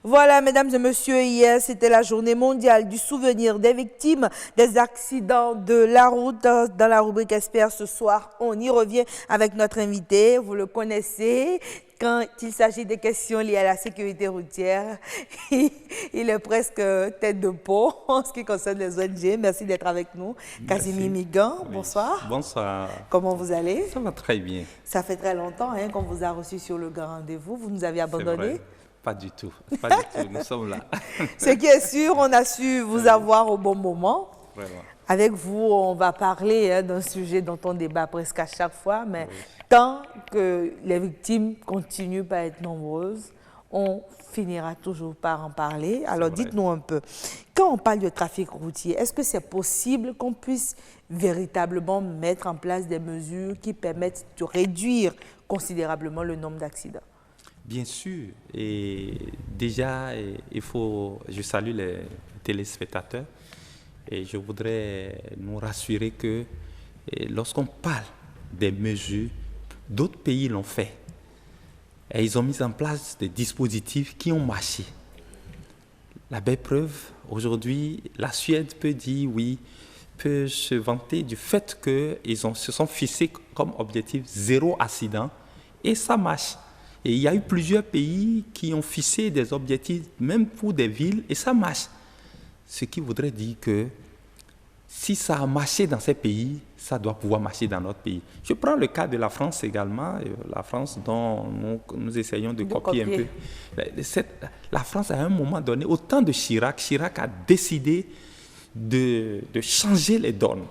Voilà, mesdames et messieurs, hier, c'était la journée mondiale du souvenir des victimes des accidents de la route. Dans la rubrique Expert, ce soir, on y revient avec notre invité. Vous le connaissez. Quand il s'agit des questions liées à la sécurité routière, il est presque tête de pont en ce qui concerne les ONG. Merci d'être avec nous. Casimir Migan, Oui. bonsoir. Bonsoir. Comment vous allez? Ça va très bien. Ça fait très longtemps qu'on vous a reçu sur le grand rendez-vous. Vous nous avez abandonné? Pas du tout. Pas du tout. Nous sommes là. Ce qui est sûr, on a su vous avoir au bon moment. Vraiment. Avec vous, on va parler d'un sujet dont on débat presque à chaque fois, mais Oui. tant que les victimes continuent à être nombreuses, on finira toujours par en parler. Alors dites-nous un peu, quand on parle de trafic routier, est-ce que c'est possible qu'on puisse véritablement mettre en place des mesures qui permettent de réduire considérablement le nombre d'accidents? Bien sûr. Et déjà, je salue les téléspectateurs et je voudrais nous rassurer que lorsqu'on parle des mesures, d'autres pays l'ont fait. Et ils ont mis en place des dispositifs qui ont marché. La belle preuve, aujourd'hui, la Suède peut dire oui, peut se vanter du fait qu'ils se sont fixés comme objectif zéro accident et ça marche. Et il y a eu plusieurs pays qui ont fixé des objectifs, même pour des villes, et ça marche. Ce qui voudrait dire que si ça a marché dans ces pays, ça doit pouvoir marcher dans notre pays. Je prends le cas de la France également, la France dont nous essayons de copier un peu. La France, à un moment donné, au temps de Chirac a décidé de changer les donnes.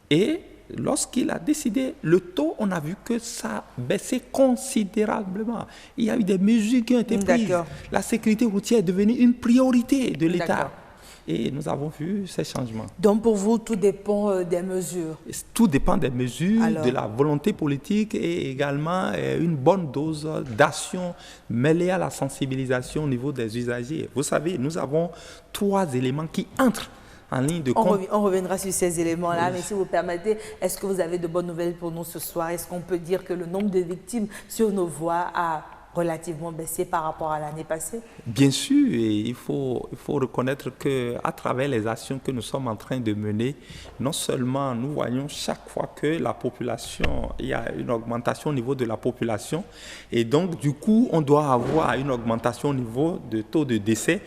Et lorsqu'il a décidé, le taux, on a vu que ça a baissé considérablement. Il y a eu des mesures qui ont été prises. La sécurité routière est devenue une priorité de l'État. Et nous avons vu ces changements. Donc pour vous, tout dépend des mesures? Tout dépend des mesures, de la volonté politique et également une bonne dose d'action mêlée à la sensibilisation au niveau des usagers. Vous savez, nous avons 3 éléments qui entrent en ligne de compte. On reviendra sur ces éléments-là, mais si vous permettez, est-ce que vous avez de bonnes nouvelles pour nous ce soir? Est-ce qu'on peut dire que le nombre de victimes sur nos voies a relativement baissé par rapport à l'année passée? Bien sûr, et il faut reconnaître qu'à travers les actions que nous sommes en train de mener, non seulement nous voyons chaque fois que la population, il y a une augmentation au niveau de la population, et donc du coup on doit avoir une augmentation au niveau du taux de décès,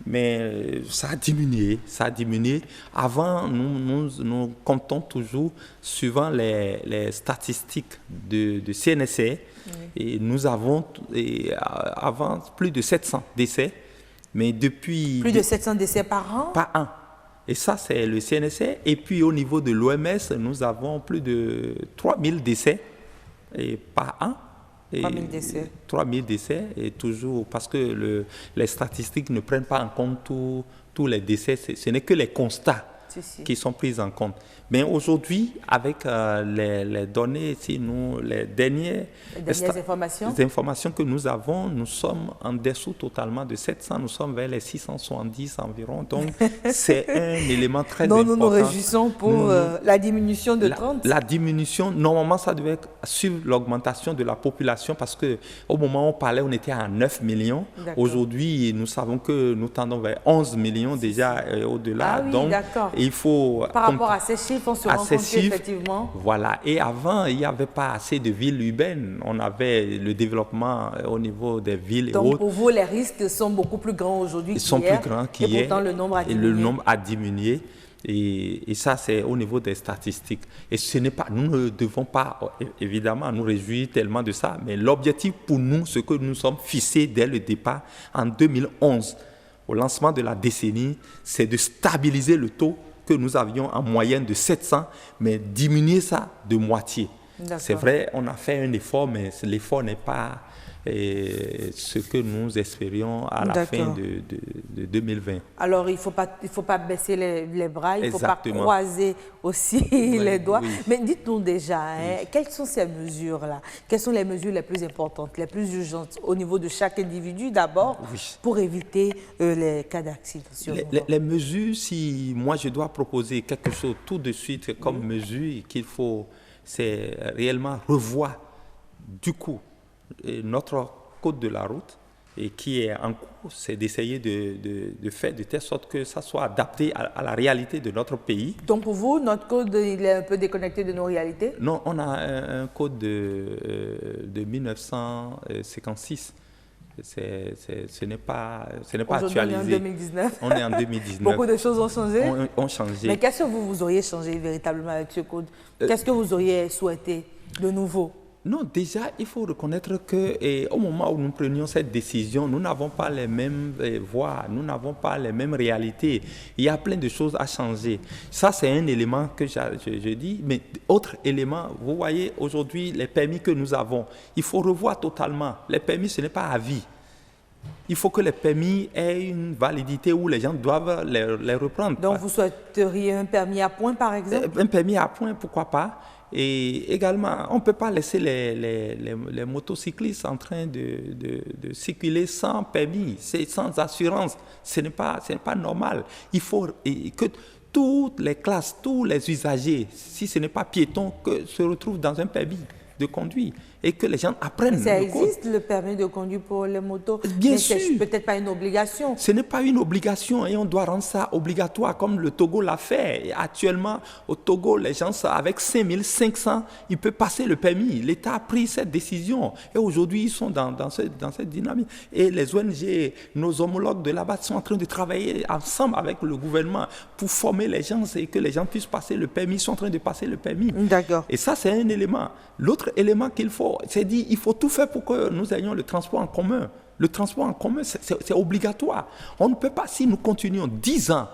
mais ça a diminué, Avant, nous comptons toujours suivant les statistiques de CNSA, et nous avons avant plus de 700 décès, mais depuis... Plus de 700 décès par an? Par an. Et ça, c'est le CNSA. Et puis, au niveau de l'OMS, nous avons plus de 3000 décès par an. 3000 décès. 3000 décès, et toujours parce que les statistiques ne prennent pas en compte tous les décès, ce n'est que les constats qui sont pris en compte. Mais aujourd'hui, avec les données, les dernières informations que nous avons, nous sommes en dessous totalement de 700, nous sommes vers les 670 environ. Donc, c'est un élément très important. Nous nous réjouissons pour la diminution de 30. La diminution, normalement, ça devait suivre l'augmentation de la population parce qu'au moment où on parlait, on était à 9 millions. Aujourd'hui, nous savons que nous tendons vers 11 millions déjà au-delà. Ah oui, donc, il faut... Par rapport à ces chiffres, on se rend compte qu'effectivement... Voilà. Et avant, il n'y avait pas assez de villes urbaines. On avait le développement au niveau des villes et autres. Donc pour vous, les risques sont beaucoup plus grands aujourd'hui qu'hier. Ils sont plus grands qu'hier. Et pourtant, le nombre a diminué. Et le nombre a diminué. Et ça, c'est au niveau des statistiques. Et nous ne devons pas, évidemment, nous réjouir tellement de ça. Mais l'objectif pour nous, ce que nous sommes fixés dès le départ, en 2011, au lancement de la décennie, c'est de stabiliser le taux que nous avions en moyenne de 700, mais diminuer ça de moitié. C'est vrai, on a fait un effort, mais l'effort n'est pas ce que nous espérions à la fin de 2020. Alors, il ne faut pas baisser les bras, il ne faut pas croiser aussi les doigts. Oui. Mais dites-nous déjà, quelles sont ces mesures-là? Quelles sont les mesures les plus importantes, les plus urgentes au niveau de chaque individu d'abord, pour éviter les cas d'accident? Les mesures, si moi je dois proposer quelque chose tout de suite comme mesure qu'il faut, c'est réellement revoir du coup notre code de la route et qui est en cours, c'est d'essayer de faire de telle sorte que ça soit adapté à la réalité de notre pays. Donc pour vous, notre code il est un peu déconnecté de nos réalités? Non, on a un code de 1956. Ce n'est pas actualisé. On est en 2019. On est en 2019. Beaucoup de choses ont changé. Ont changé. Mais qu'est-ce que vous auriez changé véritablement avec ce code? Qu'est-ce que vous auriez souhaité de nouveau? Non, déjà, il faut reconnaître qu'au moment où nous prenions cette décision, nous n'avons pas les mêmes voies, nous n'avons pas les mêmes réalités. Il y a plein de choses à changer. Ça, c'est un élément que je dis. Mais autre élément, vous voyez, aujourd'hui, les permis que nous avons, il faut revoir totalement. Les permis, ce n'est pas à vie. Il faut que les permis aient une validité où les gens doivent les reprendre. Donc, vous souhaiteriez un permis à points, par exemple? Un permis à points, pourquoi pas? Et également, on ne peut pas laisser les motocyclistes en train de circuler sans permis, sans assurance. Ce n'est pas normal. Il faut que toutes les classes, tous les usagers, si ce n'est pas piéton, que se retrouvent dans un permis de conduire et que les gens apprennent. Ça existe le permis de conduire pour les motos? Bien sûr. C'est peut-être pas une obligation. Ce n'est pas une obligation et on doit rendre ça obligatoire comme le Togo l'a fait. Et actuellement, au Togo, les gens, avec 5500, ils peuvent passer le permis. L'État a pris cette décision et aujourd'hui, ils sont dans cette dynamique. Et les ONG, nos homologues de là-bas sont en train de travailler ensemble avec le gouvernement pour former les gens et que les gens puissent passer le permis. Ils sont en train de passer le permis. D'accord. Et ça, c'est un élément. L'autre élément qu'il faut, c'est dit, il faut tout faire pour que nous ayons le transport en commun. Le transport en commun, c'est obligatoire. On ne peut pas, si nous continuons 10 ans,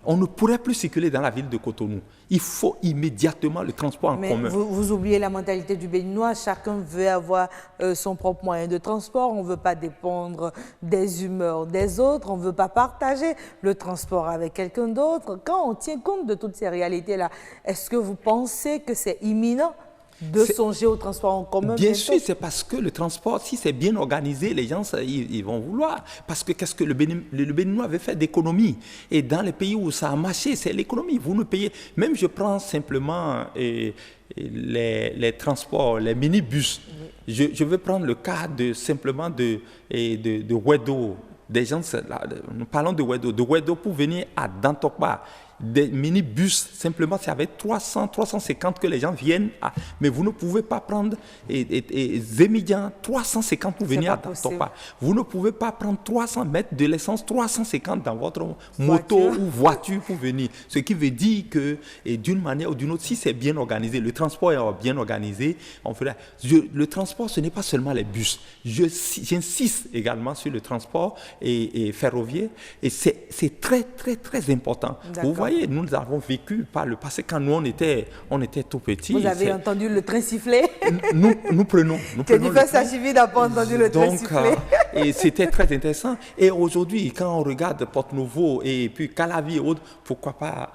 on ne pourrait plus circuler dans la ville de Cotonou. Il faut immédiatement le transport en commun. Mais vous oubliez la mentalité du Béninois. Chacun veut avoir son propre moyen de transport. On ne veut pas dépendre des humeurs des autres. On ne veut pas partager le transport avec quelqu'un d'autre. Quand on tient compte de toutes ces réalités-là, est-ce que vous pensez que c'est imminent de songer au transport en commun? Bien sûr, c'est parce que le transport, si c'est bien organisé, les gens, ils vont vouloir. Parce que qu'est-ce que le Béninois avait fait d'économie? Et dans les pays où ça a marché, c'est l'économie. Vous ne payez... Même je prends simplement les transports, les minibus. Oui. Je vais prendre le cas simplement de Wedo. Des gens, nous parlons de Wedo pour venir à Dantokba. Des minibus, simplement, c'est avec 300, 350 que les gens viennent. Mais vous ne pouvez pas prendre Zémidian 350 pour venir à Dantokba. Vous ne pouvez pas prendre 300 mètres de l'essence 350 dans votre moto ou voiture pour venir. Ce qui veut dire que, d'une manière ou d'une autre, si c'est bien organisé, le transport est bien organisé, on fera. Le transport, ce n'est pas seulement les bus. J'insiste également sur le transport et ferroviaire. Et c'est très, très, très important. Vous voyez, nous avons vécu par le passé quand nous, on était tout petits. Vous avez entendu le train siffler? Nous prenons ça suffit d'avoir entendu le train siffler. Et c'était très intéressant. Et aujourd'hui, quand on regarde Porte-Nouveau et puis Calavi et autres, pourquoi pas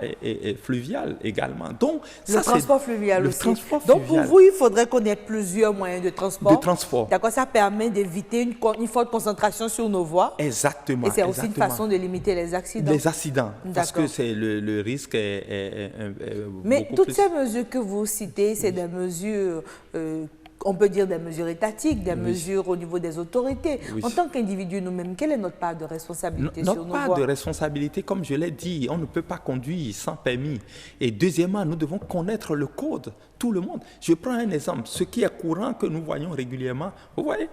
fluvial également. Donc, le transport fluvial aussi. Donc, pour vous, il faudrait qu'on ait plusieurs moyens de transport. D'accord, ça permet d'éviter une forte concentration sur nos voies. Exactement. Et c'est aussi une façon de limiter les accidents. Les accidents, parce que c'est le risque est Mais beaucoup toutes plus... ces mesures que vous citez, c'est des mesures, on peut dire des mesures étatiques, des mesures au niveau des autorités. En tant qu'individu nous-mêmes, quelle est notre part de responsabilité sur nos voies? Notre part de responsabilité, comme je l'ai dit, on ne peut pas conduire sans permis. Et deuxièmement, nous devons connaître le code, tout le monde. Je prends un exemple, ce qui est courant que nous voyons régulièrement, vous voyez,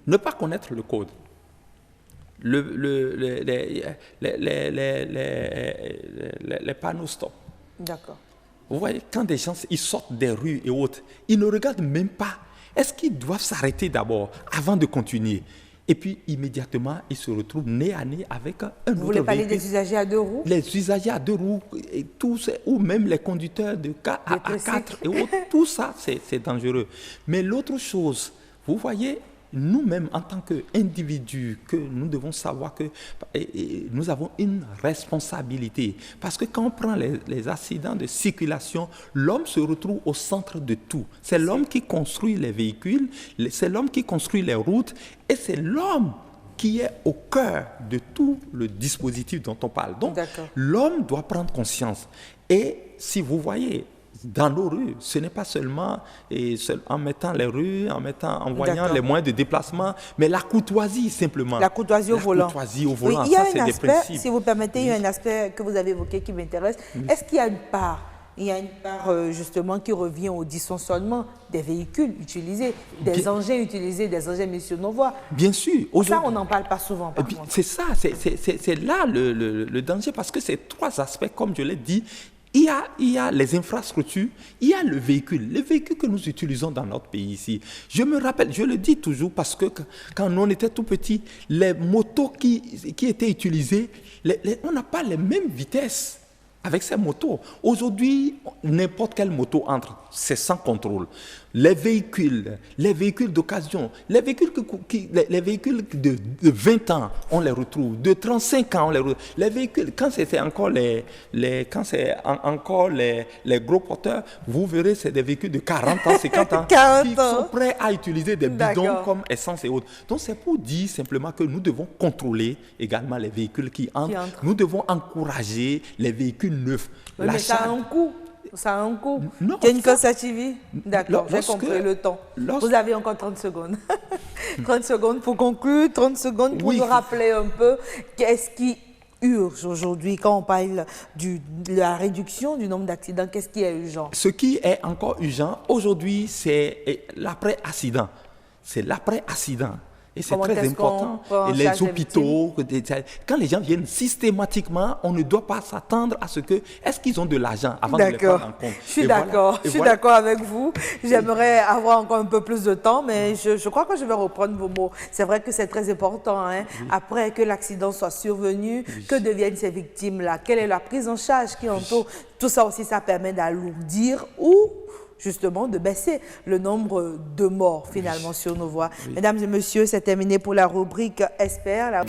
ne pas connaître le code. Les panneaux stop. D'accord. Vous voyez, quand des gens ils sortent des rues et autres, ils ne regardent même pas. Est-ce qu'ils doivent s'arrêter d'abord avant de continuer? Et puis, immédiatement, ils se retrouvent nez à nez avec un autre véhicule. Vous voulez parler des usagers à deux roues? Les usagers à deux roues, et tous, ou même les conducteurs de 4 à 4 et autres, tout ça, c'est dangereux. Mais l'autre chose, vous voyez, nous-mêmes, en tant qu'individus, que nous devons savoir que nous avons une responsabilité. Parce que quand on prend les accidents de circulation, l'homme se retrouve au centre de tout. C'est l'homme qui construit les véhicules, c'est l'homme qui construit les routes, et c'est l'homme qui est au cœur de tout le dispositif dont on parle. Donc, l'homme doit prendre conscience. Et si vous voyez, dans nos rues. Ce n'est pas seulement en mettant les rues, en voyant les moyens de déplacement, mais la courtoisie simplement. La courtoisie au volant. Courtoisie au volant, oui, il y a ça c'est des principes. Si vous permettez, il y a un aspect que vous avez évoqué qui m'intéresse. Est-ce qu'il y a une part justement qui revient au dysfonctionnement des véhicules utilisés, des engins utilisés, des engins mis sur nos voies? Bien sûr. Ça, on n'en parle pas souvent. C'est ça, c'est là le danger, parce que ces trois aspects, comme je l'ai dit, il y a les infrastructures, il y a le véhicule que nous utilisons dans notre pays ici. Je me rappelle, je le dis toujours, parce que quand on était tout petit, les motos qui étaient utilisées, on n'a pas les mêmes vitesses avec ces motos. Aujourd'hui, n'importe quelle moto entre, c'est sans contrôle. Les véhicules d'occasion, les véhicules de 20 ans, on les retrouve. De 35 ans, on les retrouve. Les véhicules, quand c'est encore les gros porteurs, vous verrez, c'est des véhicules de 40 ans, 50 ans, qui sont prêts à utiliser des bidons comme essence et autres. Donc, c'est pour dire simplement que nous devons contrôler également les véhicules qui entrent. Nous devons encourager les véhicules neufs. Oui, mais ça a un coût. Ça a un coût. Non, D'accord, j'ai compris le temps. Vous avez encore 30 secondes. 30 secondes pour conclure, 30 secondes pour nous rappeler un peu qu'est-ce qui urge aujourd'hui quand on parle de la réduction du nombre d'accidents. Qu'est-ce qui est urgent? Ce qui est encore urgent aujourd'hui, c'est l'après-accident. C'est l'après-accident. Et c'est très important. Et les hôpitaux, quand les gens viennent systématiquement, on ne doit pas s'attendre à ce que, est-ce qu'ils ont de l'argent avant de les prendre en compte? Je suis d'accord. Je suis d'accord avec vous. J'aimerais avoir encore un peu plus de temps, mais je crois que je vais reprendre vos mots. C'est vrai que c'est très important. Hein? Oui. Après que l'accident soit survenu, que deviennent ces victimes-là? Quelle est la prise en charge qui entoure? Tout ça aussi, ça permet d'alourdir ou justement de baisser le nombre de morts finalement sur nos voies. Mesdames et messieurs, c'est terminé pour la rubrique Expert.